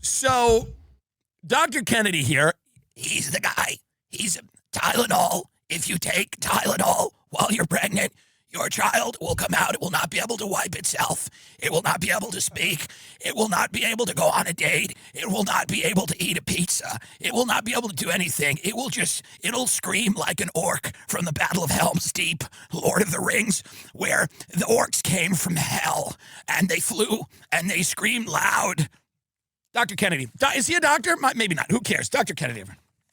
So, Dr. Kennedy here, he's the guy. He's Tylenol. If you take Tylenol while you're pregnant, your child will come out. It will not be able to wipe itself. It will not be able to speak. It will not be able to go on a date. It will not be able to eat a pizza. It will not be able to do anything. It'll scream like an orc from the Battle of Helm's Deep, Lord of the Rings, where the orcs came from hell and they flew and they screamed loud. Dr. Kennedy. Is he a doctor? Maybe not. Who cares? Dr. Kennedy.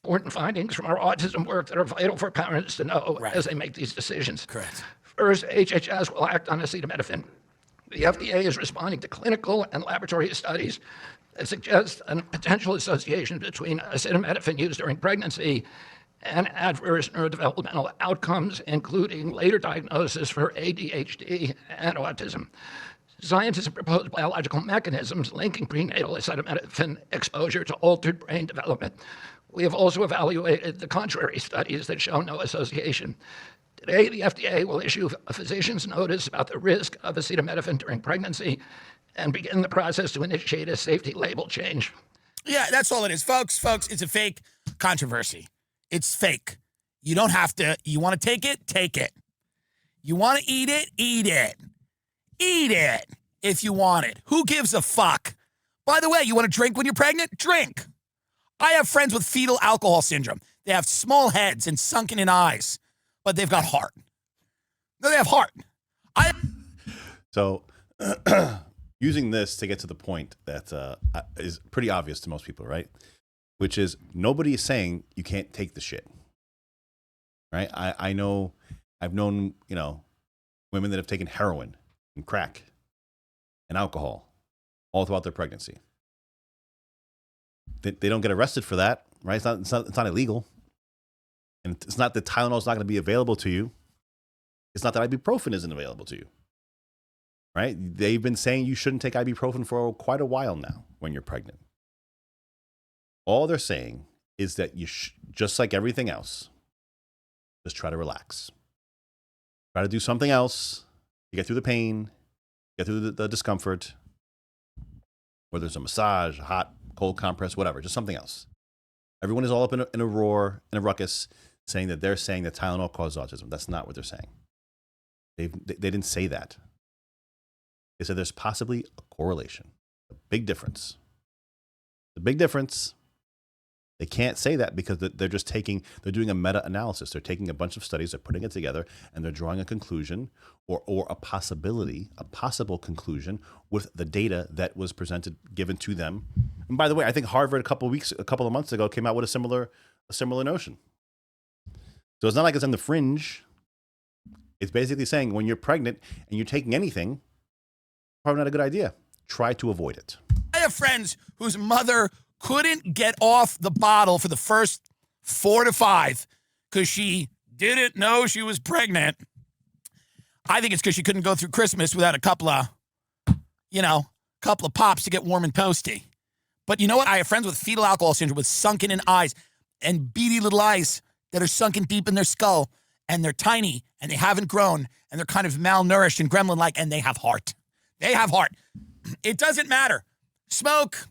Important findings from our autism work that are vital for parents to know Right. as they make these decisions. Correct. First, HHS will act on acetaminophen. The FDA is responding to clinical and laboratory studies that suggest a potential association between acetaminophen use during pregnancy and adverse neurodevelopmental outcomes, including later diagnosis for ADHD and autism. Scientists have proposed biological mechanisms linking prenatal acetaminophen exposure to altered brain development. We have also evaluated the contrary studies that show no association. Today, the FDA will issue a physician's notice about the risk of acetaminophen during pregnancy and begin the process to initiate a safety label change. Yeah, that's all it is. Folks, it's a fake controversy. It's fake. You don't have to. You want to take it? Take it. You want to eat it? Eat it. Eat it if you want it. Who gives a fuck? By the way, you want to drink when you're pregnant? Drink. I have friends with fetal alcohol syndrome. They have small heads and sunken in eyes, but they've got heart. No, they have heart. So using this to get to the point that is pretty obvious to most people, right? Which is nobody is saying you can't take the shit, right? I've known, women that have taken heroin and crack and alcohol all throughout their pregnancy. They don't get arrested for that, right? It's not illegal. And it's not that Tylenol is not going to be available to you. It's not that ibuprofen isn't available to you, right? They've been saying you shouldn't take ibuprofen for quite a while now when you're pregnant. All they're saying is that you just like everything else, just try to relax. Try to do something else to get through the pain, get through the discomfort, whether it's a massage, a hot, cold compress, whatever, just something else. Everyone is all up in a roar, in a ruckus, saying that they're saying that Tylenol causes autism. That's not what they're saying. They didn't say that. They said there's possibly a correlation, a big difference. The big difference, they can't say that because they're doing a meta-analysis. They're taking a bunch of studies, they're putting it together, and they're drawing a conclusion or a possible conclusion with the data that was given to them. And by the way, I think Harvard a couple of months ago came out with a similar notion. So it's not like it's on the fringe. It's basically saying when you're pregnant and you're taking anything, probably not a good idea. Try to avoid it. I have friends whose mother couldn't get off the bottle for the first 4 to 5 because she didn't know she was pregnant. I think it's because she couldn't go through Christmas without a couple of pops to get warm and toasty. But you know what? I have friends with fetal alcohol syndrome with sunken in eyes and beady little eyes that are sunken deep in their skull, and they're tiny and they haven't grown and they're kind of malnourished and gremlin-like, and they have heart. They have heart. It doesn't matter. Smoke,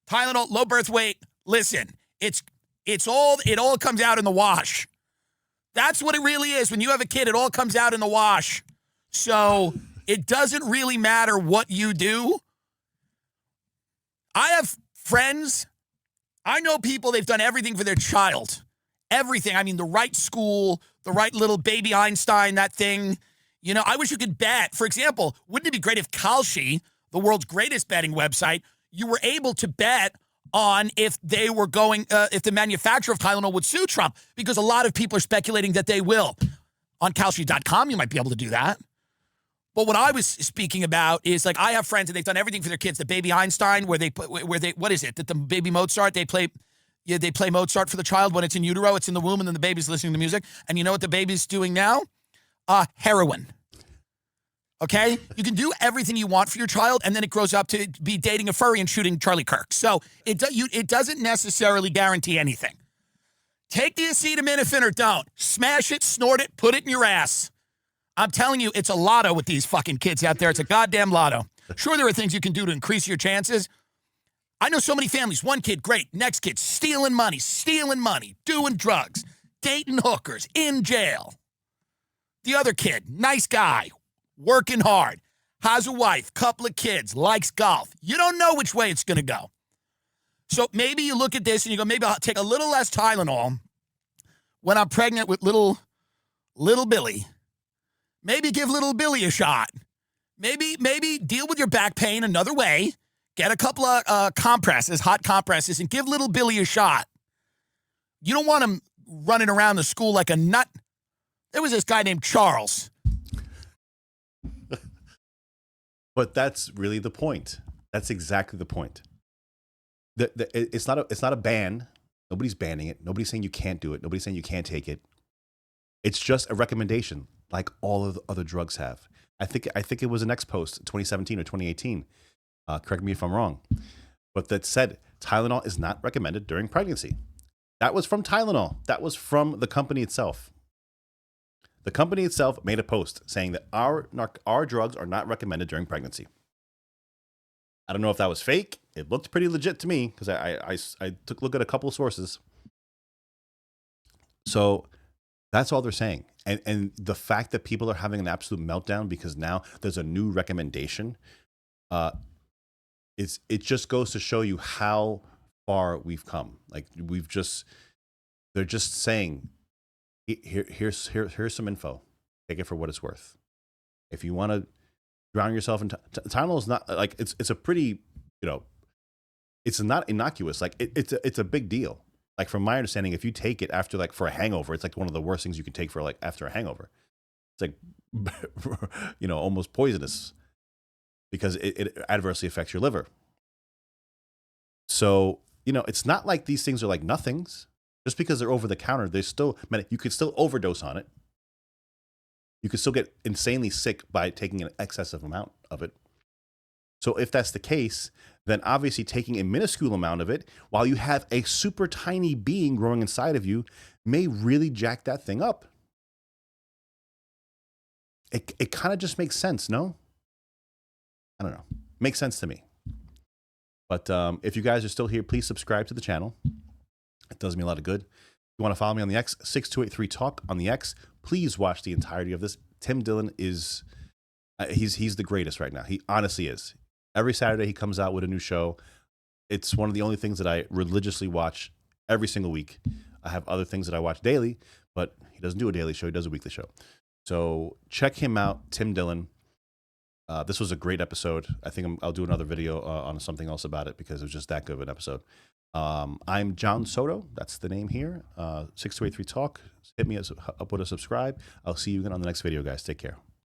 Tylenol, low birth weight. Listen, it all comes out in the wash. That's what it really is. When you have a kid, it all comes out in the wash. So it doesn't really matter what you do. I have friends. I know people, they've done everything for their child. Everything. I mean, the right school, the right little baby Einstein, that thing. I wish you could bet. For example, wouldn't it be great if Kalshi, the world's greatest betting website, you were able to bet on if they were if the manufacturer of Tylenol would sue Trump, because a lot of people are speculating that they will. On Kalshi.com, you might be able to do that. But what I was speaking about is, like, I have friends and they've done everything for their kids. The baby Einstein, what is it? That the baby Mozart, they play Mozart for the child when it's in utero, it's in the womb, and then the baby's listening to music. And you know what the baby's doing now? Heroin. Okay? You can do everything you want for your child, and then it grows up to be dating a furry and shooting Charlie Kirk. So it doesn't necessarily guarantee anything. Take the acetaminophen or don't. Smash it, snort it, put it in your ass. I'm telling you, it's a lotto with these fucking kids out there. It's a goddamn lotto. Sure, there are things you can do to increase your chances. I know so many families. One kid, great. Next kid, stealing money, doing drugs, dating hookers, in jail. The other kid, nice guy, working hard, has a wife, couple of kids, likes golf. You don't know which way it's going to go. So maybe you look at this and you go, maybe I'll take a little less Tylenol when I'm pregnant with little Billy. Maybe give little Billy a shot. Maybe deal with your back pain another way. Get a couple of compresses, hot compresses, and give little Billy a shot. You don't want him running around the school like a nut. There was this guy named Charles. But that's really the point. That's exactly the point. It's not a ban. Nobody's banning it. Nobody's saying you can't do it. Nobody's saying you can't take it. It's just a recommendation, like all of the other drugs have. I think it was an X post, 2017 or 2018. Correct me if I'm wrong, but that said Tylenol is not recommended during pregnancy. That was from Tylenol. That was from the company itself. The company itself made a post saying that our drugs are not recommended during pregnancy. I don't know if that was fake. It looked pretty legit to me because I took a look at a couple of sources. So that's all they're saying. And the fact that people are having an absolute meltdown because now there's a new recommendation, it just goes to show you how far we've come. Like they're just saying, here's some info. Take it for what it's worth. If you want to drown yourself in Tylenol is not like it's a pretty, it's not innocuous. Like it's a big deal. Like from my understanding, if you take it after like for a hangover, it's like one of the worst things you can take for like after a hangover. It's like almost poisonous because it adversely affects your liver. So it's not like these things are like nothings. Just because they're over the counter, you could still overdose on it. You could still get insanely sick by taking an excessive amount of it. So if that's the case, then obviously taking a minuscule amount of it while you have a super tiny being growing inside of you may really jack that thing up. It kind of just makes sense, no? I don't know. Makes sense to me. But if you guys are still here, please subscribe to the channel. It does me a lot of good. If you want to follow me on the X, 6283talk on the X, please watch the entirety of this. Tim Dillon is, he's the greatest right now. He honestly is. Every Saturday he comes out with a new show. It's one of the only things that I religiously watch every single week. I have other things that I watch daily, but he doesn't do a daily show. He does a weekly show. So check him out, Tim Dillon. This was a great episode. I think I'll do another video on something else about it because it was just that good of an episode. I'm John Soto. That's the name here. 6283talk. Hit me up with a subscribe. I'll see you again on the next video, guys. Take care.